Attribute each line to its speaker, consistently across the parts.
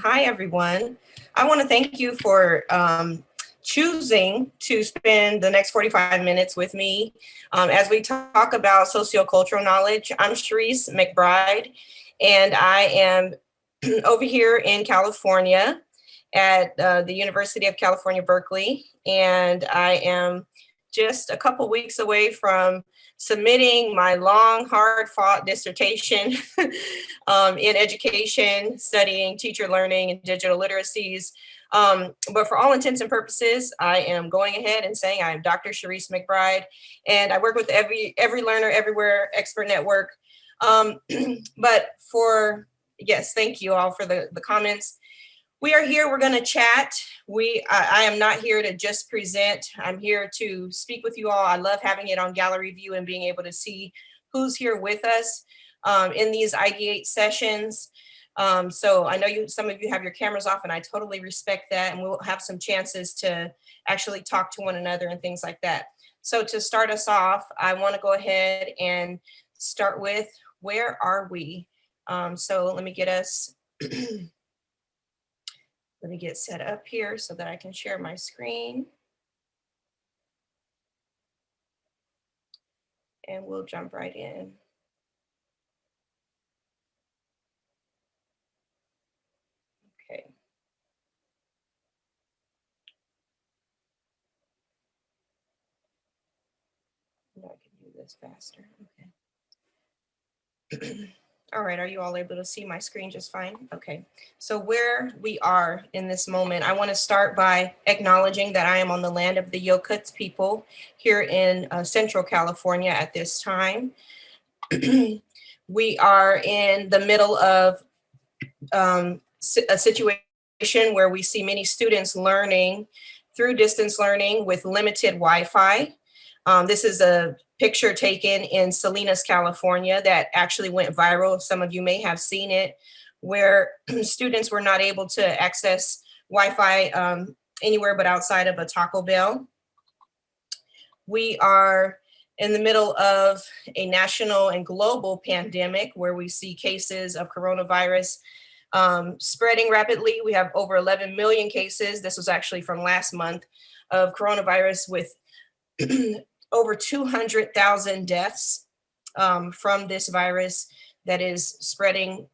Speaker 1: Hi, everyone. I want to thank you for choosing to spend the next 45 minutes with me as we talk about sociocultural knowledge. I'm Cherise McBride, and I am over here in California at the University of California, Berkeley, and I am just a couple weeks away from submitting my long, hard-fought dissertation in education, studying teacher learning and digital literacies. But for all intents and purposes, I am going ahead and saying I am Dr. Cherise McBride, and I work with Every Learner Everywhere Expert Network. Yes, thank you all for the comments. We are here, we're gonna chat. I am not here to just present. I'm here to speak with you all. I love having it on gallery view and being able to see who's here with us in these Ideate sessions. So I know some of you have your cameras off, and I totally respect that. And we'll have some chances to actually talk to one another and things like that. So to start us off, I wanna go ahead and start with, where are we? So let me get us, let me get set up here so that I can share my screen. And we'll jump right in. Okay. No, I can do this faster. Okay. All right, are you all able to see my screen just fine? Okay, so where we are in this moment, I want to start by acknowledging that I am on the land of the Yokuts people here in Central California at this time. We are in the middle of a situation where we see many students learning through distance learning with limited Wi-Fi. This is a picture taken in Salinas, California that actually went viral. Some of you may have seen it, where students were not able to access Wi-Fi anywhere but outside of a Taco Bell. We are in the middle of a national and global pandemic where we see cases of coronavirus spreading rapidly. We have over 11 million cases. This was actually from last month of coronavirus, with over 200,000 deaths from this virus that is spreading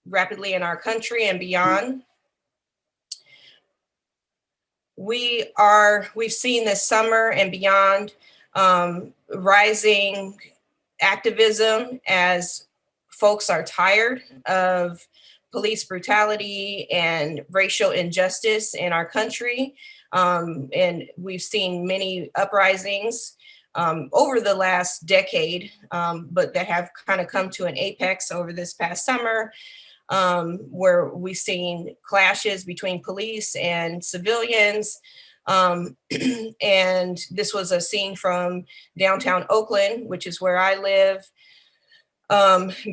Speaker 1: rapidly in our country and beyond. We've seen this summer and beyond rising activism as folks are tired of police brutality and racial injustice in our country. And we've seen many uprisings over the last decade, but that have kind of come to an apex over this past summer, where we've seen clashes between police and civilians. And this was a scene from downtown Oakland, which is where I live,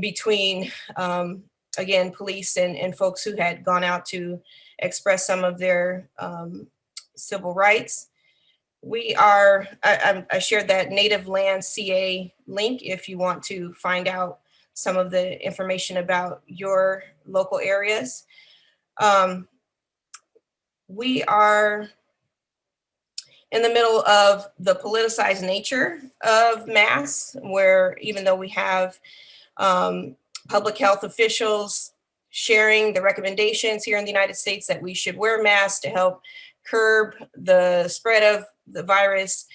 Speaker 1: between, again, police and folks who had gone out to express some of their civil rights. I shared that Native Land CA link if you want to find out some of the information about your local areas. We are in the middle of the politicized nature of masks, where even though we have public health officials sharing the recommendations here in the United States that we should wear masks to help curb the spread of the virus,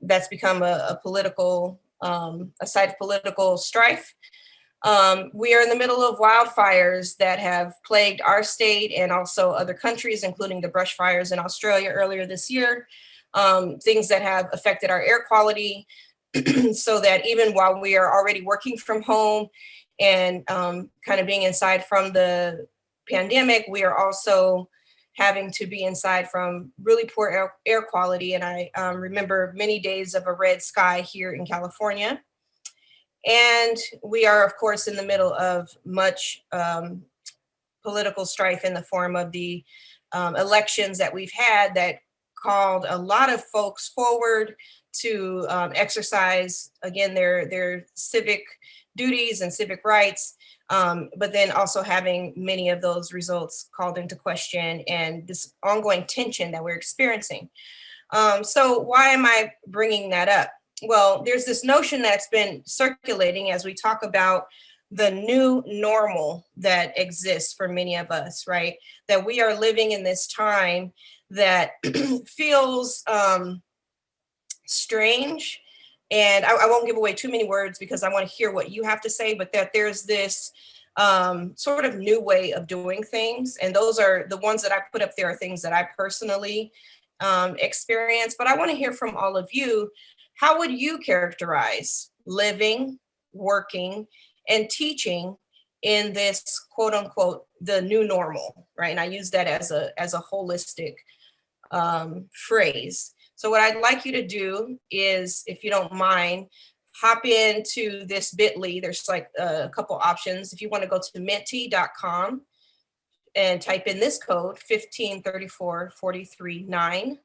Speaker 1: that's become a site of political strife. We are in the middle of wildfires that have plagued our state and also other countries, including the brush fires in Australia earlier this year, things that have affected our air quality, so that even while we are already working from home and kind of being inside from the pandemic, we are also having to be inside from really poor air quality. And I remember many days of a red sky here in California. And we are, of course, in the middle of much political strife in the form of the elections that we've had that called a lot of folks forward to exercise, again, their civic duties and civic rights, but then also having many of those results called into question and this ongoing tension that we're experiencing. So why am I bringing that up? Well, there's this notion that's been circulating as we talk about the new normal that exists for many of us, right? That we are living in this time that feels strange. And I won't give away too many words because I want to hear what you have to say, but that there's this sort of new way of doing things. And those are the ones that I put up there are things that I personally experience. But I want to hear from all of you. How would you characterize living, working, and teaching in this quote unquote the new normal, right? And I use that as a holistic phrase. So what I'd like you to do is, if you don't mind, hop into this bit.ly. There's like a couple options. If you want to go to menti.com and type in this code 1534439.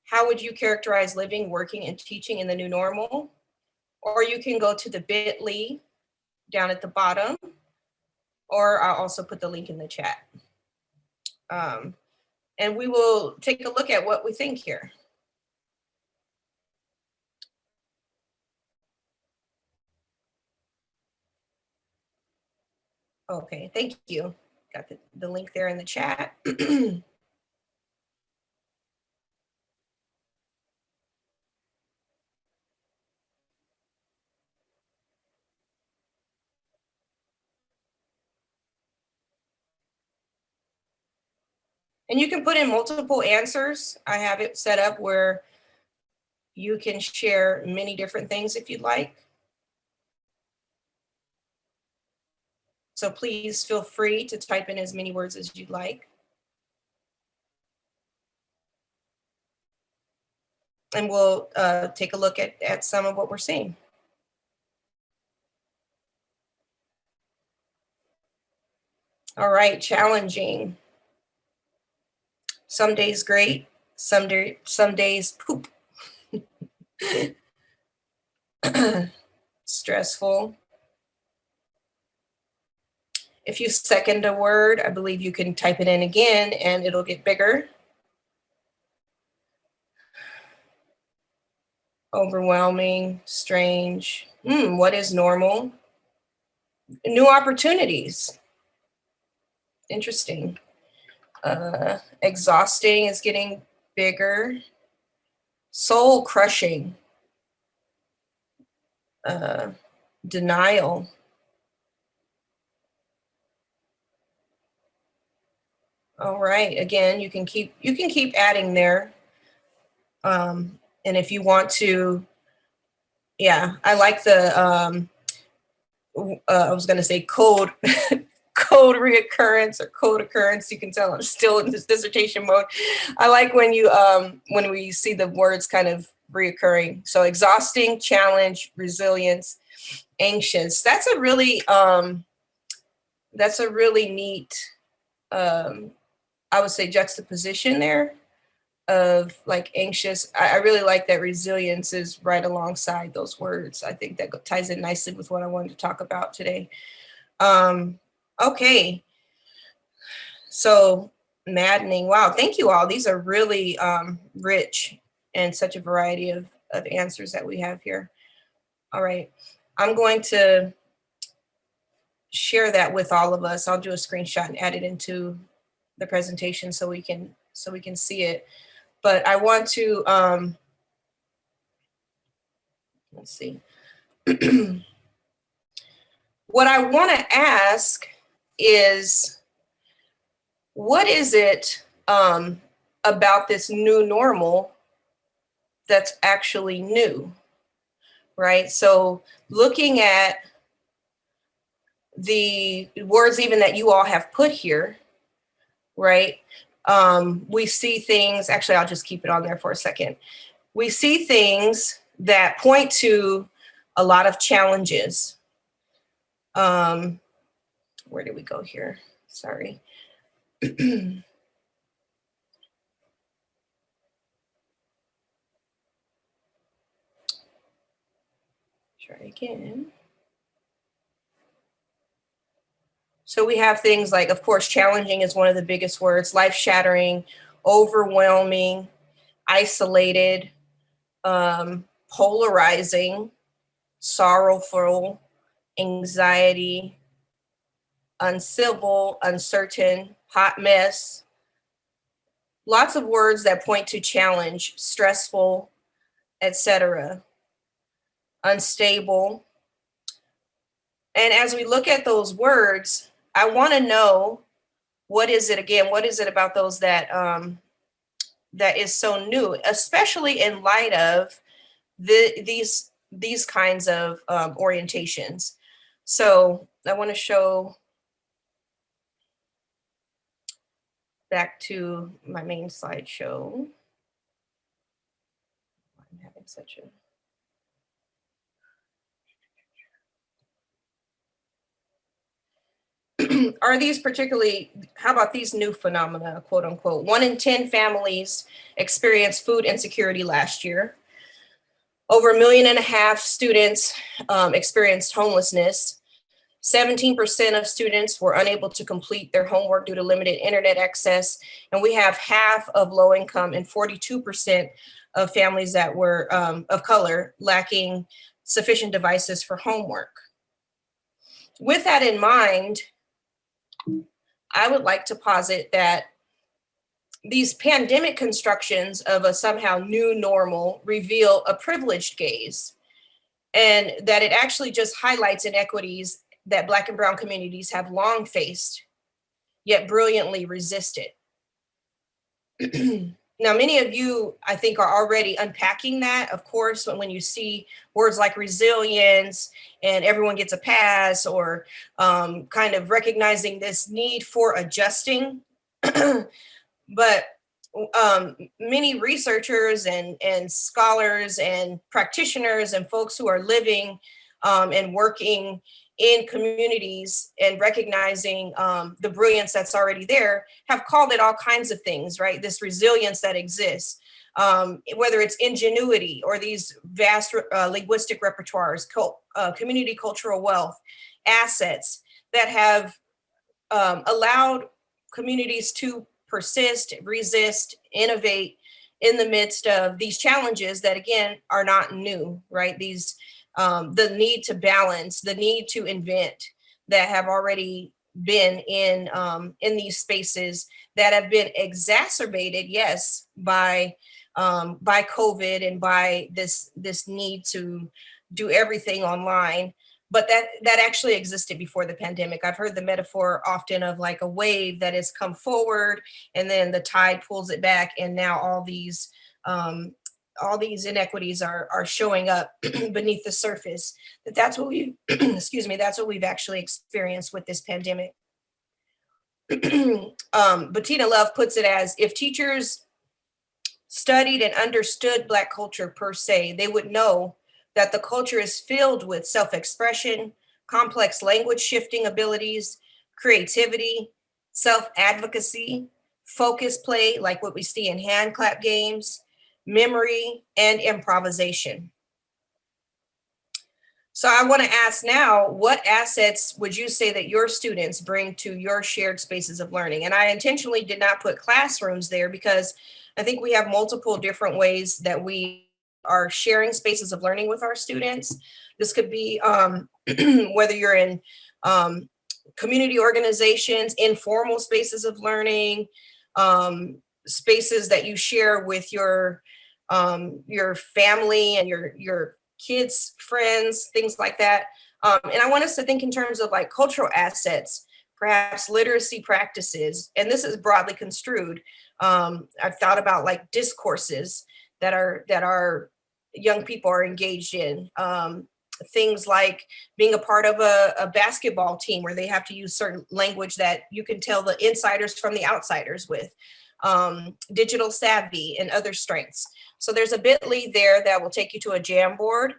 Speaker 1: How would you characterize living, working, and teaching in the new normal? Or you can go to the bit.ly down at the bottom, or I'll also put the link in the chat. And we will take a look at what we think here. Okay, thank you. Got the link there in the chat. And you can put in multiple answers. I have it set up where you can share many different things if you'd like. So please feel free to type in as many words as you'd like. And we'll take a look at some of what we're seeing. All right, challenging. Some days great, some days poop. Stressful. If you second a word, I believe you can type it in again and it'll get bigger. Overwhelming, strange. What is normal? New opportunities. Interesting. Exhausting is getting bigger. Soul crushing. Denial. All right. Again, you can keep adding there. And if you want to, yeah, I like the I was going to say code code reoccurrence or code occurrence. You can tell I'm still in this dissertation mode. I like when you when we see the words kind of reoccurring. So exhausting, challenge, resilience, anxious. That's a really neat I would say juxtaposition there of like anxious. I really like that resilience is right alongside those words. I think that ties in nicely with what I wanted to talk about today. Okay. So maddening. Wow. Thank you all. These are really rich and such a variety of answers that we have here. All right. I'm going to share that with all of us. I'll do a screenshot and add it into the presentation so we can see it. But I want to let's see. What I want to ask is, what is it about this new normal that's actually new, right? So looking at the words even that you all have put here, right? We see things, actually, I'll just keep it on there for a second. We see things that point to a lot of challenges. Where did we go here? Sorry. Try again. So we have things like, of course, challenging is one of the biggest words, life-shattering, overwhelming, isolated, polarizing, sorrowful, anxiety, uncivil, uncertain, hot mess. Lots of words that point to challenge, stressful, etc., unstable. And as we look at those words, I want to know, what is it again? What is it about those that that is so new, especially in light of these kinds of orientations? So I want to show back to my main slideshow. I'm having such a are these particularly, how about these new phenomena, quote unquote? 1 in 10 families experienced food insecurity last year. Over 1.5 million students experienced homelessness. 17% of students were unable to complete their homework due to limited internet access. And we have half of low income and 42% of families that were of color lacking sufficient devices for homework. With that in mind, I would like to posit that these pandemic constructions of a somehow new normal reveal a privileged gaze, and that it actually just highlights inequities that Black and Brown communities have long faced, yet brilliantly resisted. Now, many of you, I think, are already unpacking that. Of course, when you see words like resilience and everyone gets a pass, or kind of recognizing this need for adjusting. But many researchers and scholars and practitioners and folks who are living and working in communities and recognizing the brilliance that's already there have called it all kinds of things, right? This resilience that exists, whether it's ingenuity or these vast linguistic repertoires, community cultural wealth, assets that have allowed communities to persist, resist, innovate in the midst of these challenges that, again, are not new, right? These, the need to balance, the need to invent, that have already been in these spaces that have been exacerbated, yes, by COVID and by this need to do everything online. But that actually existed before the pandemic. I've heard the metaphor often of like a wave that has come forward and then the tide pulls it back, and now all these inequities are showing up beneath the surface. That's what we excuse me, that's what we've actually experienced with this pandemic. Bettina Love puts it as, if teachers studied and understood Black culture per se, they would know that the culture is filled with self-expression, complex language shifting abilities, creativity, self-advocacy, focus play, like what we see in hand clap games, memory, and improvisation. So I want to ask now, what assets would you say that your students bring to your shared spaces of learning? And I intentionally did not put classrooms there because I think we have multiple different ways that we are sharing spaces of learning with our students. This could be whether you're in community organizations, informal spaces of learning, spaces that you share with your family and your kids, friends, things like that. And I want us to think in terms of like cultural assets, perhaps literacy practices, and this is broadly construed. I've thought about like discourses that our young people are engaged in. Things like being a part of a basketball team where they have to use certain language that you can tell the insiders from the outsiders with, digital savvy and other strengths. So there's a bit.ly there that will take you to a Jamboard.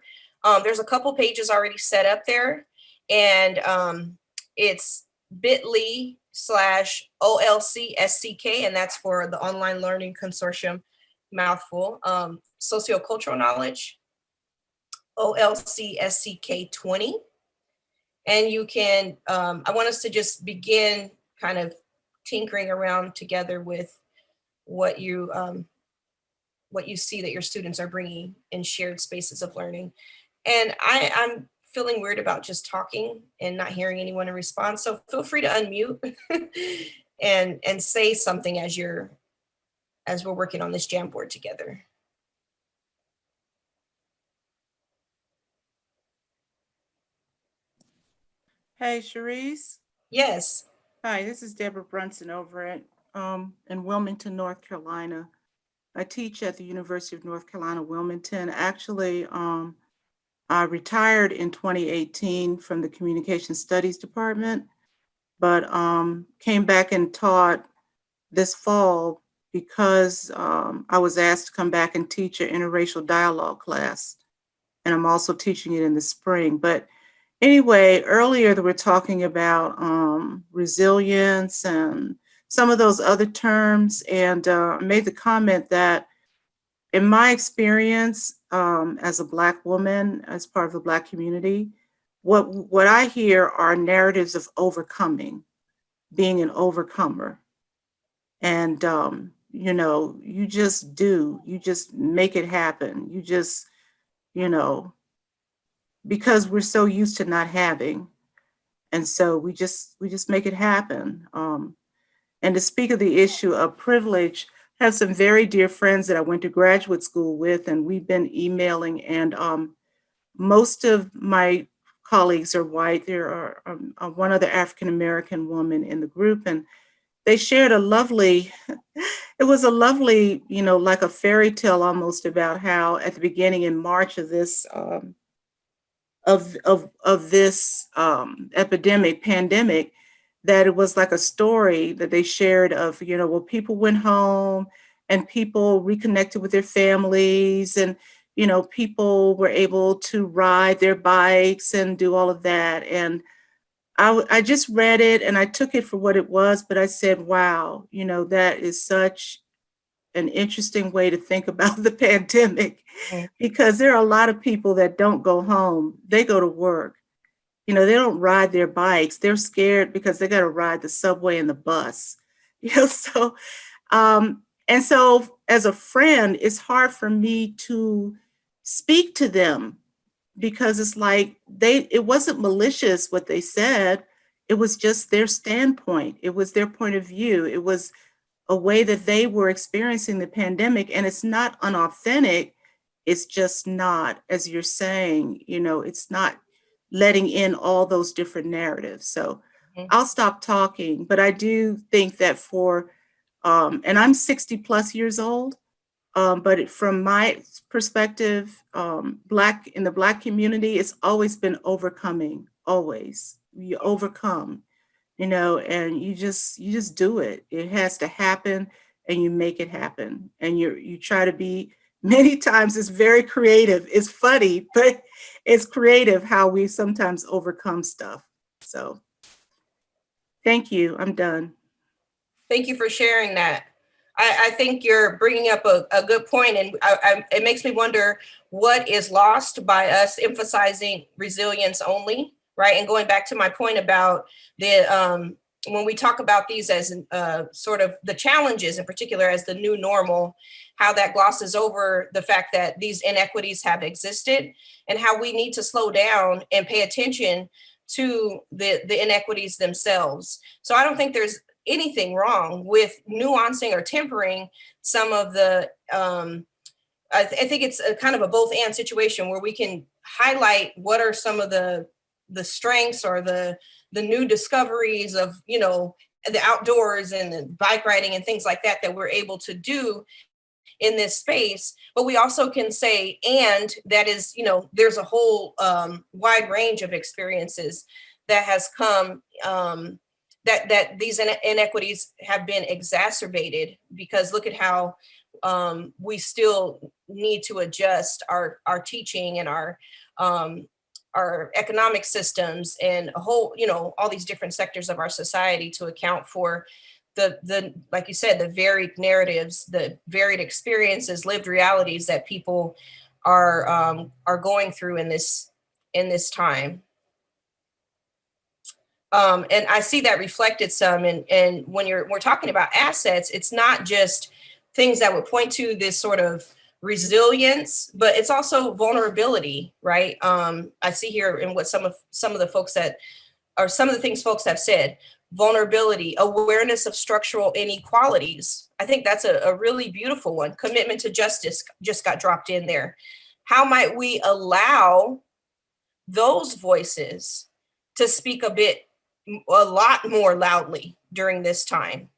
Speaker 1: There's a couple pages already set up there, and it's bit.ly/OLC SCK, and that's for the Online Learning Consortium, mouthful. Sociocultural Knowledge, OLC SCK 20. And you can, I want us to just begin kind of tinkering around together with what you see that your students are bringing in shared spaces of learning. And I'm feeling weird about just talking and not hearing anyone in response. So feel free to unmute and say something as we're working on this Jamboard together.
Speaker 2: Hey, Cherise.
Speaker 1: Yes.
Speaker 2: Hi, this is Deborah Brunson over at in Wilmington, North Carolina. I teach at the University of North Carolina, Wilmington. Actually, I retired in 2018 from the Communication Studies Department, but came back and taught this fall because I was asked to come back and teach an interracial dialogue class. And I'm also teaching it in the spring. But anyway, earlier they were talking about resilience and some of those other terms, and made the comment that in my experience as a Black woman, as part of the Black community, what I hear are narratives of overcoming, being an overcomer. And, you just do, you just make it happen. You just, you know, because we're so used to not having. And so we just make it happen. And to speak of the issue of privilege, I have some very dear friends that I went to graduate school with, and we've been emailing, and most of my colleagues are white. There are one other African-American woman in the group, and they shared a lovely, it was a lovely, like a fairy tale almost, about how at the beginning in March of this pandemic, that it was like a story that they shared of, well, people went home and people reconnected with their families, and people were able to ride their bikes and do all of that. And I just read it and I took it for what it was, but I said, wow, that is such an interesting way to think about the pandemic, because there are a lot of people that don't go home. They go to work. They don't ride their bikes. They're scared because they got to ride the subway and the bus. So, and so as a friend, it's hard for me to speak to them, because it's like it wasn't malicious what they said. It was just their standpoint. It was their point of view. It was a way that they were experiencing the pandemic, and it's not unauthentic. It's just not, as you're saying, it's not letting in all those different narratives. So I'll stop talking, but I do think that and I'm 60 plus years old, but from my perspective, in the Black community, it's always been overcoming, always. You overcome, and you just do it. It has to happen, and you make it happen. And you try to be, many times it's very creative. It's funny, but it's creative how we sometimes overcome stuff. So thank you. I'm done.
Speaker 1: Thank you for sharing that. I think you're bringing up a good point, and it makes me wonder what is lost by us emphasizing resilience only, right? And going back to my point about when we talk about these as sort of the challenges, in particular as the new normal, how that glosses over the fact that these inequities have existed, and how we need to slow down and pay attention to the inequities themselves. So I don't think there's anything wrong with nuancing or tempering some of the I think it's a kind of a both and situation where we can highlight what are some of the strengths or the new discoveries of the outdoors and the bike riding and things like that we're able to do in this space. But we also can say, and that is, there's a whole wide range of experiences that has come that these inequities have been exacerbated, because look at how we still need to adjust our teaching and our economic systems and a whole, all these different sectors of our society to account for the like you said, the varied narratives, the varied experiences, lived realities that people are going through in this time. And I see that reflected some. And when we're talking about assets, it's not just things that would point to this sort of resilience, but it's also vulnerability, right? I see here in what some of the folks that are some of the things folks have said: vulnerability, awareness of structural inequalities. I think that's a really beautiful one. Commitment to justice just got dropped in there. How might we allow those voices to speak a lot more loudly during this time,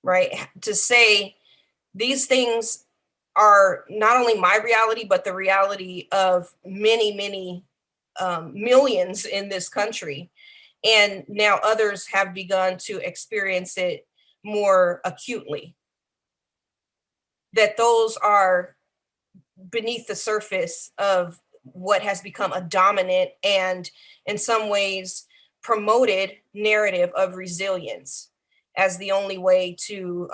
Speaker 1: right? To say these things are not only my reality, but the reality of many, many millions in this country. And now others have begun to experience it more acutely. That those are beneath the surface of what has become a dominant and in some ways promoted narrative of resilience as the only way to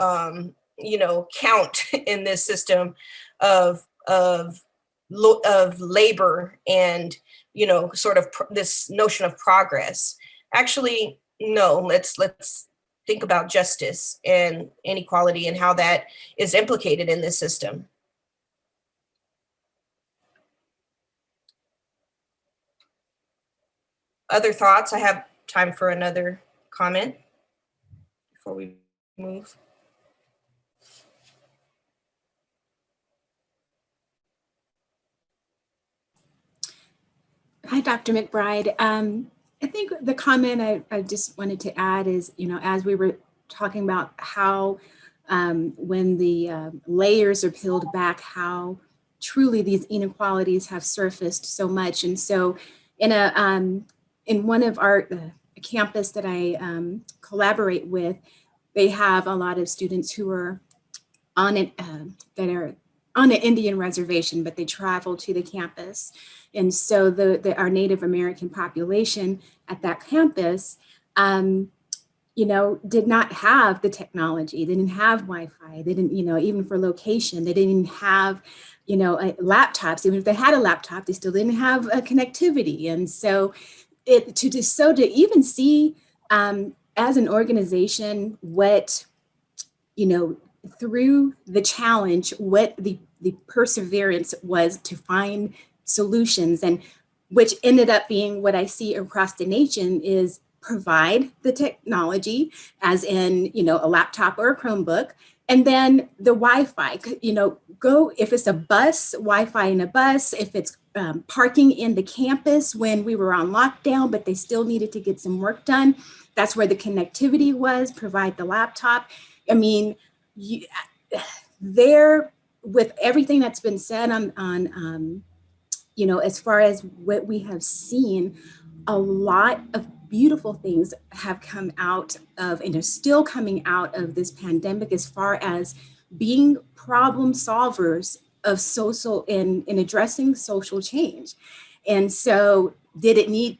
Speaker 1: count in this system of labor and sort of this notion of progress. Actually, no, let's think about justice and inequality and how that is implicated in this system. Other thoughts? I have time for another comment before we move.
Speaker 3: Hi, Dr. McBride. I think the comment I just wanted to add is, as we were talking about how when the layers are peeled back, how truly these inequalities have surfaced so much. And so in one of our campus that I collaborate with, they have a lot of students who are on it that are on an Indian reservation, but they travel to the campus. And so our Native American population at that campus, did not have the technology. They didn't have Wi-Fi. They didn't, even for location, they didn't have, laptops. Even if they had a laptop, they still didn't have a connectivity. And so to even see as an organization what, through the challenge, what the perseverance was to find solutions, and which ended up being what I see across the nation is provide the technology, as in, a laptop or a Chromebook, and then the Wi-Fi, go, if it's a bus, Wi-Fi in a bus, if it's parking in the campus when we were on lockdown, but they still needed to get some work done. That's where the connectivity was, provide the laptop. I mean, there, with everything that's been said on as far as what we have seen, a lot of beautiful things have come out of and are still coming out of this pandemic, as far as being problem solvers of social in addressing social change. And so did it need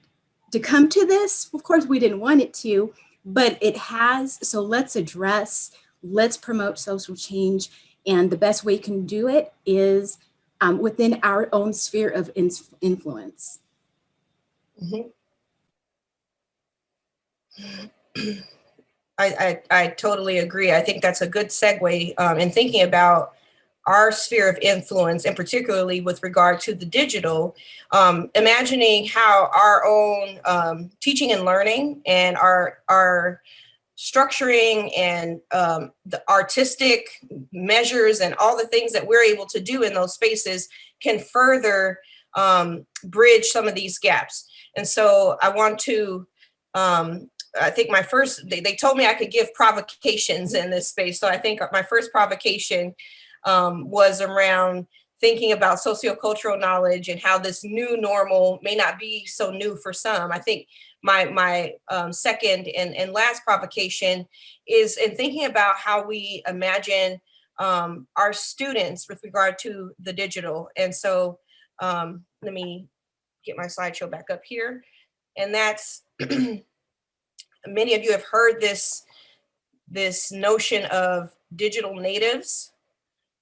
Speaker 3: to come to this? Of course, we didn't want it to, but it has. So let's promote social change. And the best way we can do it is within our own sphere of influence.
Speaker 1: Mm-hmm. I totally agree. I think that's a good segue in thinking about our sphere of influence, and particularly with regard to the digital, imagining how our own teaching and learning and our structuring and the artistic measures and all the things that we're able to do in those spaces can further bridge some of these gaps. And so I want to, I think my first, they told me I could give provocations in this space. So I think my first provocation was around thinking about sociocultural knowledge and how this new normal may not be so new for some. I think my second and last provocation is in thinking about how we imagine our students with regard to the digital. And so let me get my slideshow back up here. And that's, many of you have heard this notion of digital natives,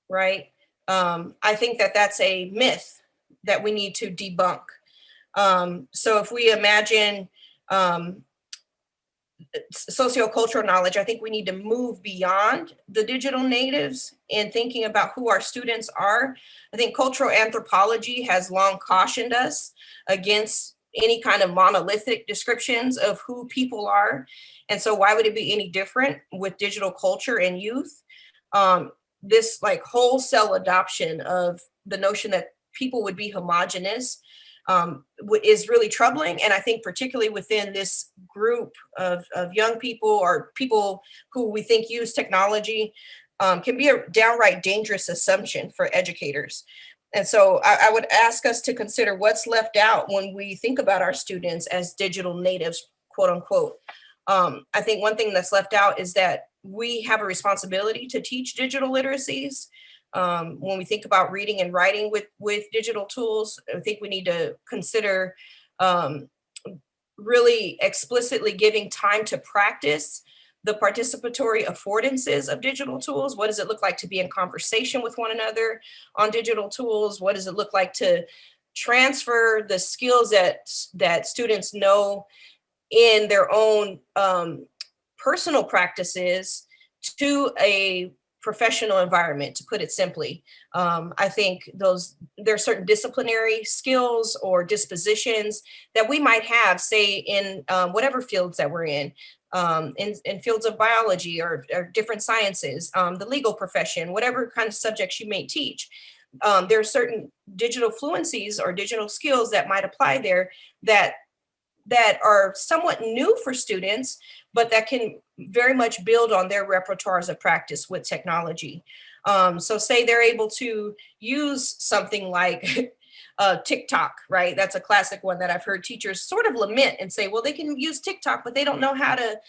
Speaker 1: right? I think that that's a myth that we need to debunk. So if we imagine sociocultural knowledge, I think we need to move beyond the digital natives in thinking about who our students are. I think cultural anthropology has long cautioned us against any kind of monolithic descriptions of who people are. And so why would it be any different with digital culture and youth? This like wholesale adoption of the notion that people would be homogenous is really troubling. And I think particularly within this group of young people or people who we think use technology can be a downright dangerous assumption for educators. And so I would ask us to consider what's left out when we think about our students as digital natives, quote unquote. I think one thing that's left out is that we have a responsibility to teach digital literacies. When we think about reading and writing with digital tools, I think we need to consider really explicitly giving time to practice the participatory affordances of digital tools. What does it look like to be in conversation with one another on digital tools? What does it look like to transfer the skills that students know in their own personal practices to a professional environment, to put it simply? I think there are certain disciplinary skills or dispositions that we might have, say in whatever fields that we're in fields of biology or different sciences, the legal profession, whatever kind of subjects you may teach. There are certain digital fluencies or digital skills that might apply there that are somewhat new for students, but that can very much build on their repertoires of practice with technology. So say they're able to use something like TikTok, right? That's a classic one that I've heard teachers sort of lament and say, well, they can use TikTok, but they don't know how to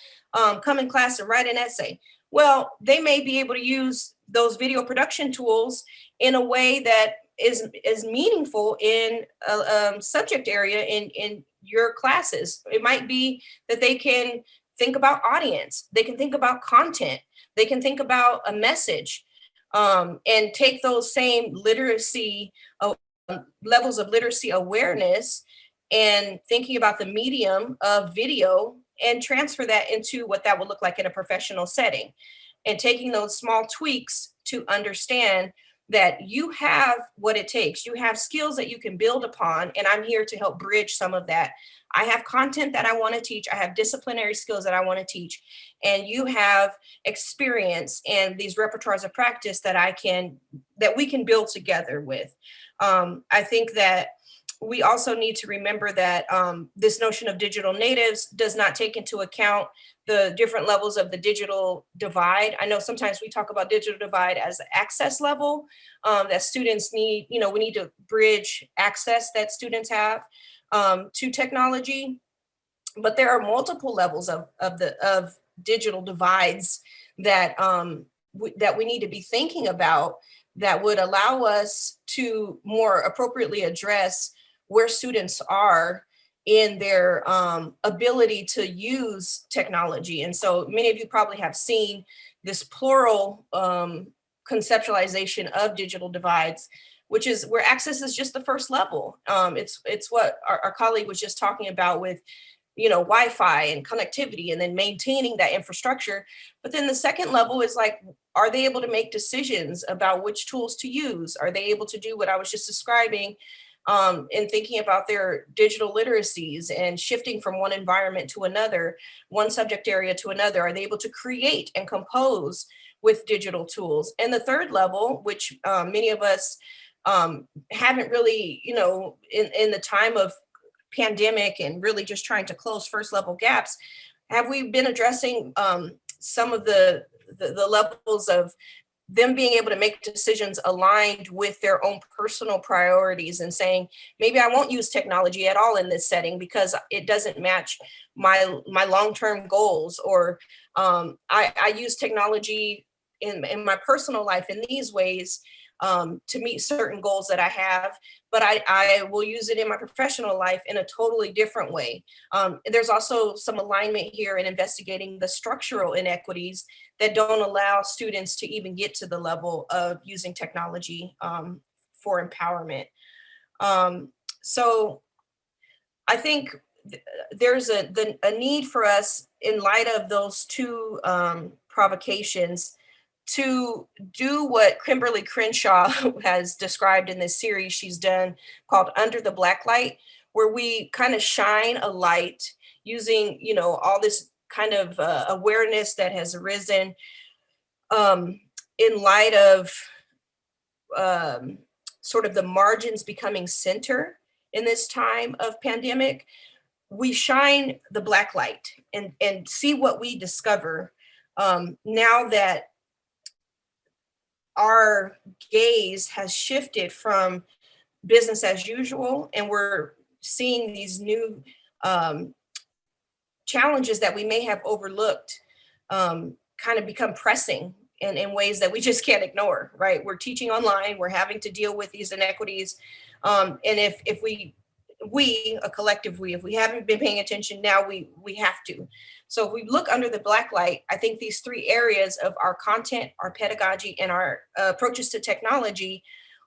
Speaker 1: come in class and write an essay. Well, they may be able to use those video production tools in a way that is meaningful in a subject area in your classes. It might be that they can think about audience, they can think about content, they can think about a message, and take those same literacy levels of literacy awareness and thinking about the medium of video and transfer that into what that would look like in a professional setting, and taking those small tweaks to understand that you have what it takes. You have skills that you can build upon, and I'm here to help bridge some of that. I have content that I want to teach. I have disciplinary skills that I want to teach, and you have experience and these repertoires of practice that we can build together with. I think that we also need to remember that this notion of digital natives does not take into account the different levels of the digital divide. I know sometimes we talk about digital divide as access level, that students need, we need to bridge access that students have to technology. But there are multiple levels of digital divides that we need to be thinking about that would allow us to more appropriately address where students are in their ability to use technology. And so many of you probably have seen this plural conceptualization of digital divides, which is where access is just the first level. It's what our colleague was just talking about with Wi-Fi and connectivity, and then maintaining that infrastructure. But then the second level is like, are they able to make decisions about which tools to use? Are they able to do what I was just describing in thinking about their digital literacies and shifting from one environment to another, one subject area to another? Are they able to create and compose with digital tools? And the third level, which many of us haven't really, in the time of pandemic and really just trying to close first level gaps, have we been addressing some of the levels of them being able to make decisions aligned with their own personal priorities and saying, maybe I won't use technology at all in this setting because it doesn't match my long-term goals, or I use technology in my personal life in these ways to meet certain goals that I have, but I will use it in my professional life in a totally different way. There's also some alignment here in investigating the structural inequities that don't allow students to even get to the level of using technology for empowerment. So I think there's a need for us, in light of those two provocations, to do what Kimberly Crenshaw has described in this series she's done called Under the Black Light, where we kind of shine a light using, you know, all this kind of awareness that has arisen in light of sort of the margins becoming center in this time of pandemic. We shine the black light and see what we discover now that our gaze has shifted from business as usual, and we're seeing these new challenges that we may have overlooked kind of become pressing in ways that we just can't ignore, right? We're teaching online, we're having to deal with these inequities. And if we, a collective we, if we haven't been paying attention, now we have to. So if we look under the black light, I think these three areas of our content, our pedagogy, and our approaches to technology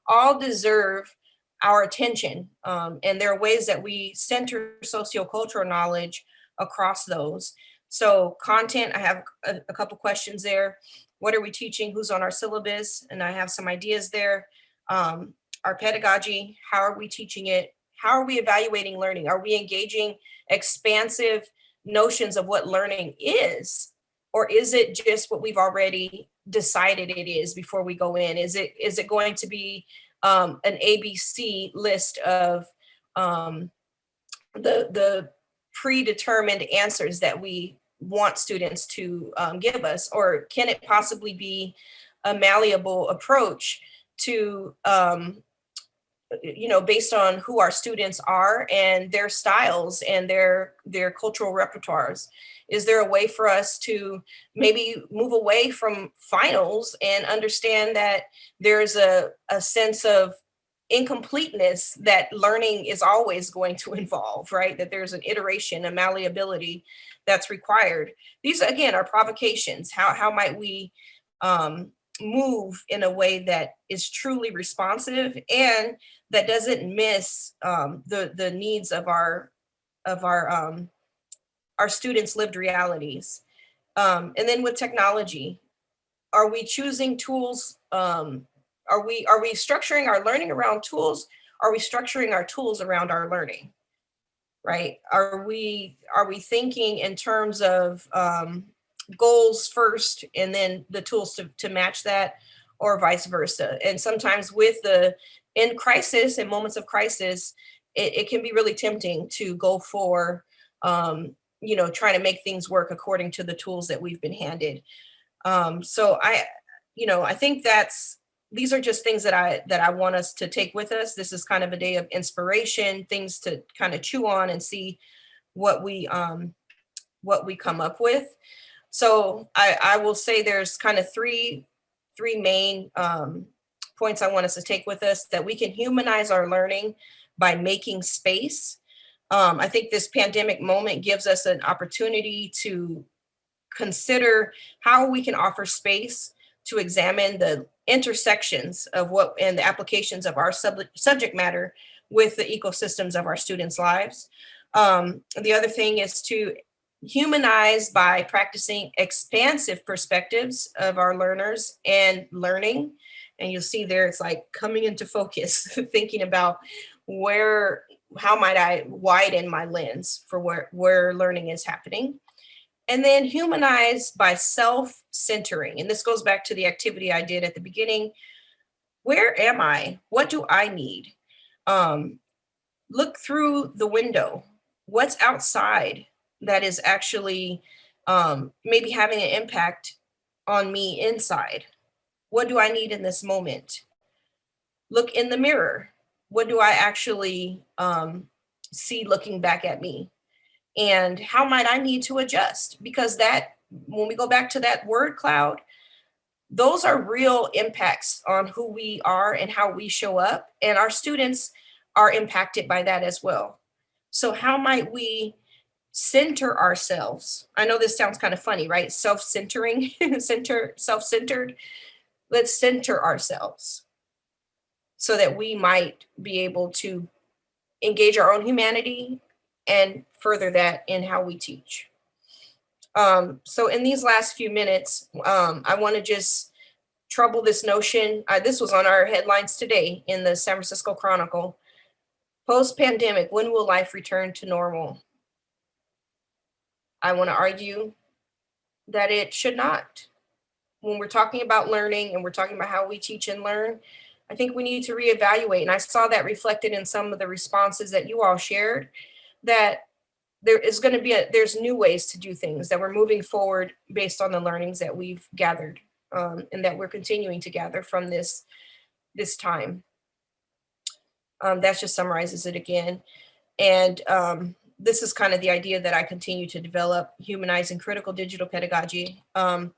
Speaker 1: all deserve our attention. And there are ways that we center sociocultural knowledge across those. So content, I have a couple questions there. What are we teaching? Who's on our syllabus? And I have some ideas there. Our pedagogy, how are we teaching it? How are we evaluating learning? Are we engaging expansive notions of what learning is? Or is it just what we've already decided it is before we go in? Is it going to be an ABC list of the predetermined answers that we want students to give us? Or can it possibly be a malleable approach to, you know, based on who our students are and their styles and their cultural repertoires? Is there a way for us to maybe move away from finals and understand that there's a sense of incompleteness that learning is always going to involve, right? That there's an iteration, a malleability that's required. These, again, are provocations. How might we move in a way that is truly responsive and that doesn't miss the needs of our students' lived realities? And then with technology, are we choosing tools? Are we structuring our learning around tools? Are we structuring our tools around our learning? Right? Are we thinking in terms of goals first and then the tools to match that, or vice versa? And sometimes in crisis and moments of crisis, it can be really tempting to go for you know, trying to make things work according to the tools that we've been handed. So I think these are just things that I want us to take with us. This is kind of a day of inspiration, things to kind of chew on and see what we come up with. So I will say there's kind of three main points I want us to take with us: that we can humanize our learning by making space. I think this pandemic moment gives us an opportunity to consider how we can offer space to examine the intersections of and the applications of our subject matter with the ecosystems of our students' lives. The other thing is to humanize by practicing expansive perspectives of our learners and learning. And you'll see there, it's like coming into focus, thinking about how might I widen my lens for where learning is happening. And then humanize by self-centering. And this goes back to the activity I did at the beginning. Where am I? What do I need? Look through the window. What's outside that is actually maybe having an impact on me inside? What do I need in this moment? Look in the mirror. What do I actually see looking back at me? And how might I need to adjust? Because when we go back to that word cloud, those are real impacts on who we are and how we show up. And our students are impacted by that as well. So how might we center ourselves? I know this sounds kind of funny, right? Self-centering, self-centered. Let's center ourselves so that we might be able to engage our own humanity and further that in how we teach. So in these last few minutes, I want to just trouble this notion. This was on our headlines today in the San Francisco Chronicle. Post-pandemic, when will life return to normal? I want to argue that it should not. When we're talking about learning and we're talking about how we teach and learn, I think we need to reevaluate. And I saw that reflected in some of the responses that you all shared, that there is going to be there's new ways to do things, that we're moving forward based on the learnings that we've gathered, and that we're continuing to gather from this time. That just summarizes it again. And this is kind of the idea that I continue to develop, humanizing critical digital pedagogy. And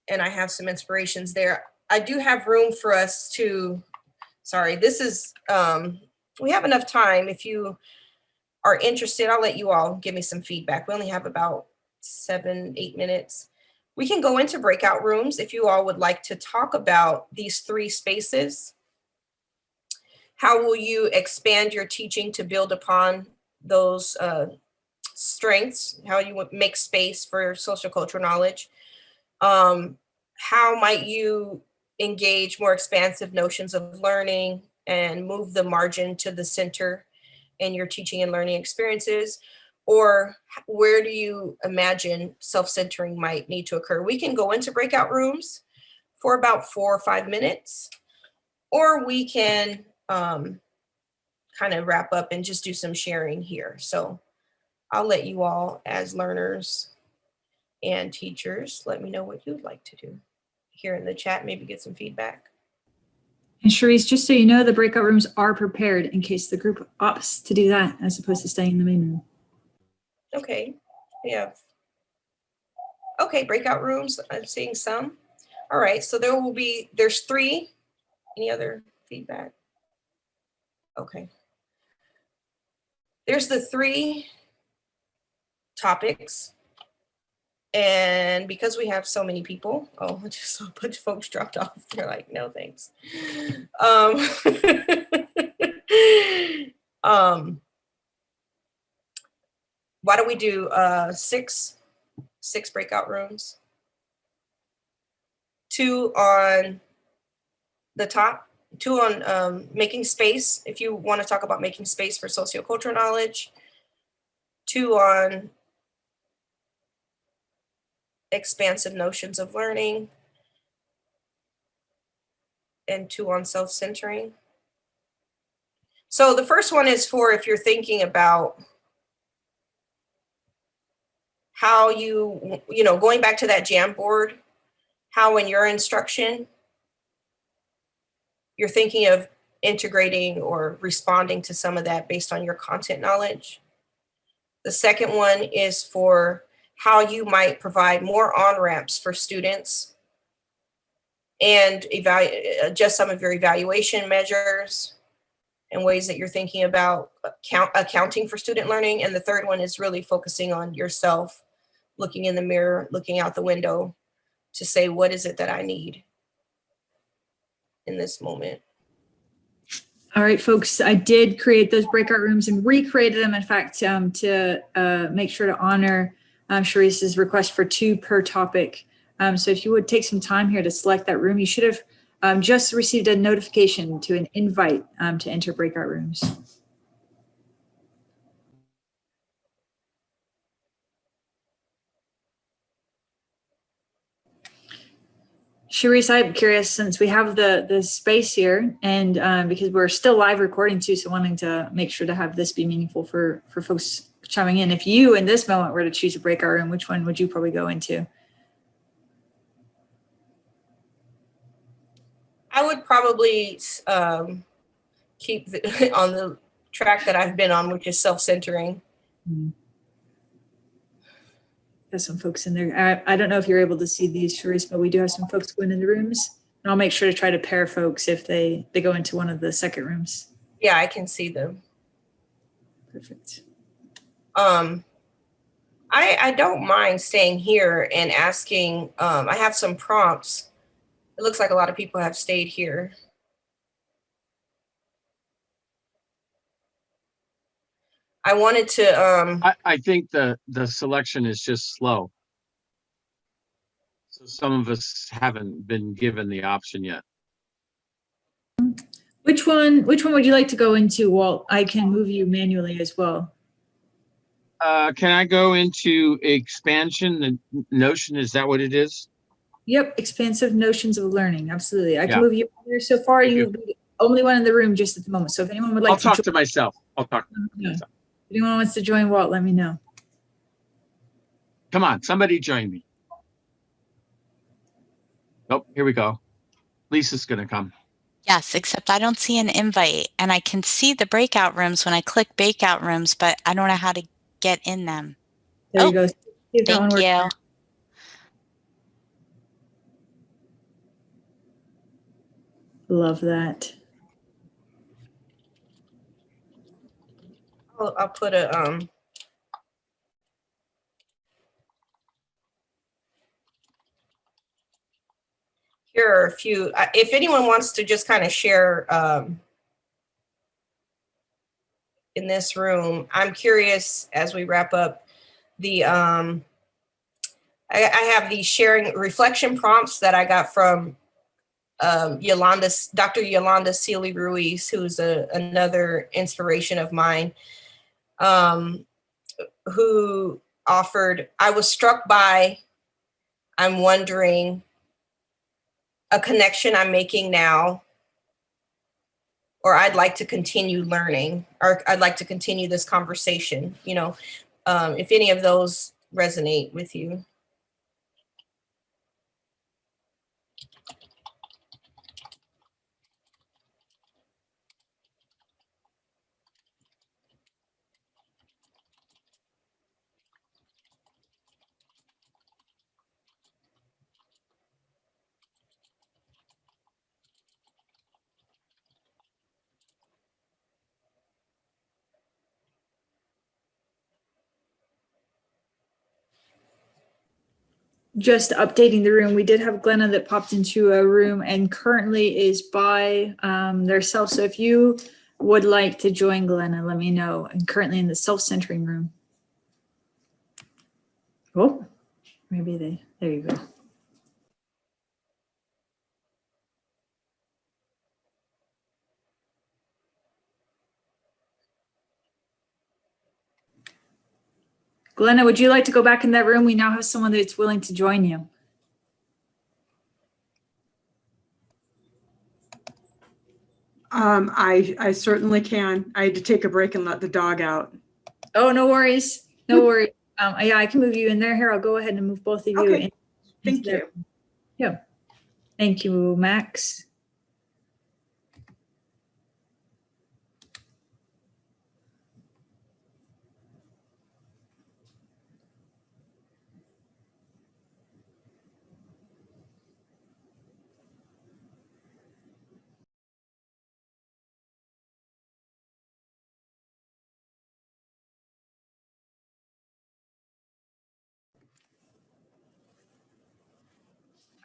Speaker 1: I have some inspirations there. I do have room for us to, sorry, this is, we have enough time. If you are interested, I'll let you all give me some feedback. We only have about 7-8 minutes. We can go into breakout rooms if you all would like to talk about these 3 spaces. How will you expand your teaching to build upon those strengths? How you would make space for sociocultural knowledge? How might you engage more expansive notions of learning and move the margin to the center in your teaching and learning experiences? Or where do you imagine self-centering might need to occur? We can go into breakout rooms for about 4 or 5 minutes, or we can kind of wrap up and just do some sharing here. So I'll let you all, as learners and teachers, let me know what you'd like to do here in the chat, maybe get some feedback.
Speaker 4: And Cherise, just so you know, the breakout rooms are prepared in case the group opts to do that, as opposed to staying in the main room.
Speaker 1: Okay, yeah. Okay, breakout rooms, I'm seeing some. All right, so there's 3. Any other feedback? Okay. There's the 3 topics. And because we have so many people, I just saw a bunch of folks dropped off. They're like, no, thanks. Why don't we do 6 breakout rooms? 2 on the top, 2 on making space, if you want to talk about making space for sociocultural knowledge, 2 on expansive notions of learning, and 2 on self-centering. So the first one is for if you're thinking about how you know, going back to that Jamboard, how in your instruction, you're thinking of integrating or responding to some of that based on your content knowledge. The second one is for how you might provide more on-ramps for students and adjust some of your evaluation measures and ways that you're thinking about accounting for student learning. And the third one is really focusing on yourself, looking in the mirror, looking out the window to say, what is it that I need in this moment?
Speaker 4: All right, folks, I did create those breakout rooms and recreated them, in fact, to make sure to honor Cherise's request for 2 per topic. So if you would take some time here to select that room, you should have just received a notification to an invite to enter breakout rooms. Cherise, I'm curious, since we have the space here, and because we're still live recording too, so wanting to make sure to have this be meaningful for folks chiming in. If you, in this moment, were to choose a breakout room, which one would you probably go into?
Speaker 1: I would probably keep on the track that I've been on, which is self-centering.
Speaker 4: There's some folks in there. I don't know if you're able to see these, Cherise, but we do have some folks going in the rooms. And I'll make sure to try to pair folks if they go into one of the second rooms.
Speaker 1: Yeah, I can see them.
Speaker 4: Perfect.
Speaker 1: I don't mind staying here and asking. I have some prompts. It looks like a lot of people have stayed here. I wanted to,
Speaker 5: I think the selection is just slow. So some of us haven't been given the option yet.
Speaker 4: Which one would you like to go into, Walt? I can move you manually as well.
Speaker 5: Can I go into expansion, the notion? Is that what it is?
Speaker 4: Yep, expansive notions of learning. Absolutely. I can
Speaker 5: Yeah.
Speaker 4: move you here. So far,
Speaker 5: Thank you.
Speaker 4: you're the only one in the room just at the moment. So if anyone would like
Speaker 5: I'll
Speaker 4: to
Speaker 5: talk
Speaker 4: join,
Speaker 5: to myself. I'll talk to
Speaker 4: Yeah.
Speaker 5: myself.
Speaker 4: if anyone wants to join Walt, let me know.
Speaker 5: Come on, somebody join me. Oh, here we go. Lisa's gonna come.
Speaker 6: Yes, except I don't see an invite, and I can see the breakout rooms when I click breakout rooms, but I don't know how to get in them.
Speaker 4: There you
Speaker 6: Oh,
Speaker 4: go. See if that one
Speaker 6: Thank
Speaker 4: works.
Speaker 6: you.
Speaker 4: Love that.
Speaker 1: I'll put a, here are a few, if anyone wants to just kind of share in this room, I'm curious as we wrap up the, I have these sharing reflection prompts that I got from Dr. Yolanda Sealy Ruiz, who's another inspiration of mine, who offered, I was struck by, I'm wondering, a connection I'm making now, or I'd like to continue learning, or I'd like to continue this conversation, you know, if any of those resonate with you.
Speaker 4: Just updating the room. We did have Glenna that popped into a room and currently is by themselves. So if you would like to join Glenna, let me know. I'm currently in the self-centering room. Oh, maybe there you go. Glenna, would you like to go back in that room? We now have someone that's willing to join you.
Speaker 7: I certainly can. I had to take a break and let the dog out.
Speaker 4: Oh, no worries. No worries. Yeah, I can move you in there. Here, I'll go ahead and move both of you
Speaker 7: Okay.
Speaker 4: in.
Speaker 7: Thank you.
Speaker 4: Yeah. Thank you, Max.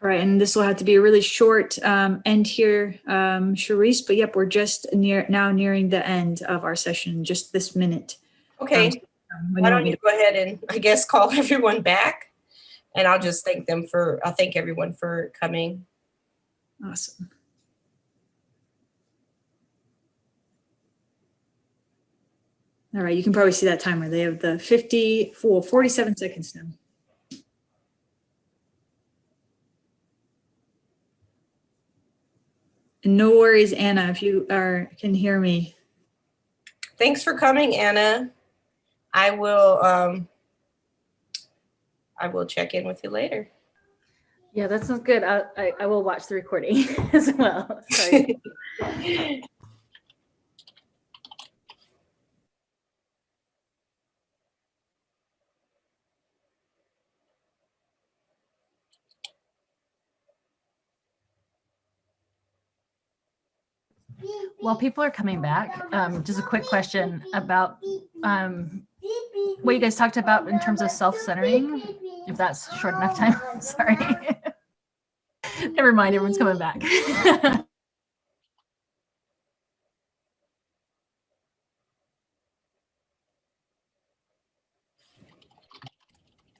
Speaker 4: All right, and this will have to be a really short end here, Cherise, but yep, we're just now nearing the end of our session, just this minute.
Speaker 1: Okay, why don't you go ahead and I guess call everyone back, and I'll just thank everyone for coming.
Speaker 4: Awesome. All right, you can probably see that timer. They have the 47 seconds now. No worries, Anna, if you can hear me.
Speaker 1: Thanks for coming, Anna. I will check in with you later.
Speaker 8: Yeah, that sounds good. I will watch the recording as well. Sorry. While people are coming back, just a quick question about what you guys talked about in terms of self-centering, if that's short enough time. Sorry. Never mind, everyone's coming back.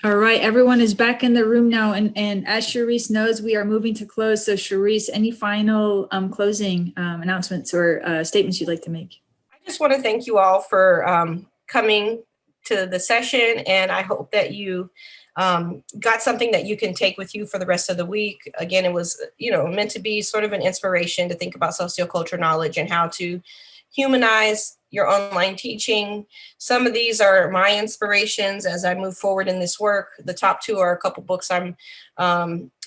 Speaker 4: All right, everyone is back in the room now, and as Cherise knows, we are moving to close. So Cherise, any final closing announcements or statements you'd like to make?
Speaker 1: I just want to thank you all for coming to the session, and I hope that you got something that you can take with you for the rest of the week. Again, it was, meant to be sort of an inspiration to think about sociocultural knowledge and how to humanize your online teaching. Some of these are my inspirations as I move forward in this work. The top two are a couple books I'm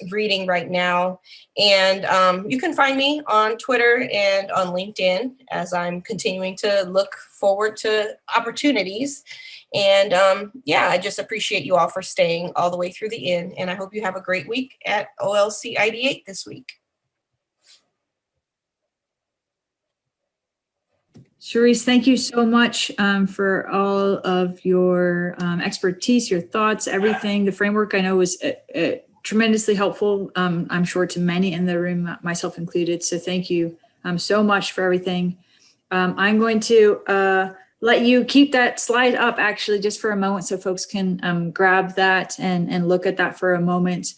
Speaker 1: reading right now. And you can find me on Twitter and on LinkedIn as I'm continuing to look forward to opportunities. And I just appreciate you all for staying all the way through the end. And I hope you have a great week at OLC Ideate this week.
Speaker 4: Cherise, thank you so much for all of your expertise, your thoughts, everything. The framework I know was tremendously helpful, I'm sure, to many in the room, myself included. So thank you so much for everything. I'm going to let you keep that slide up actually just for a moment so folks can grab that and look at that for a moment.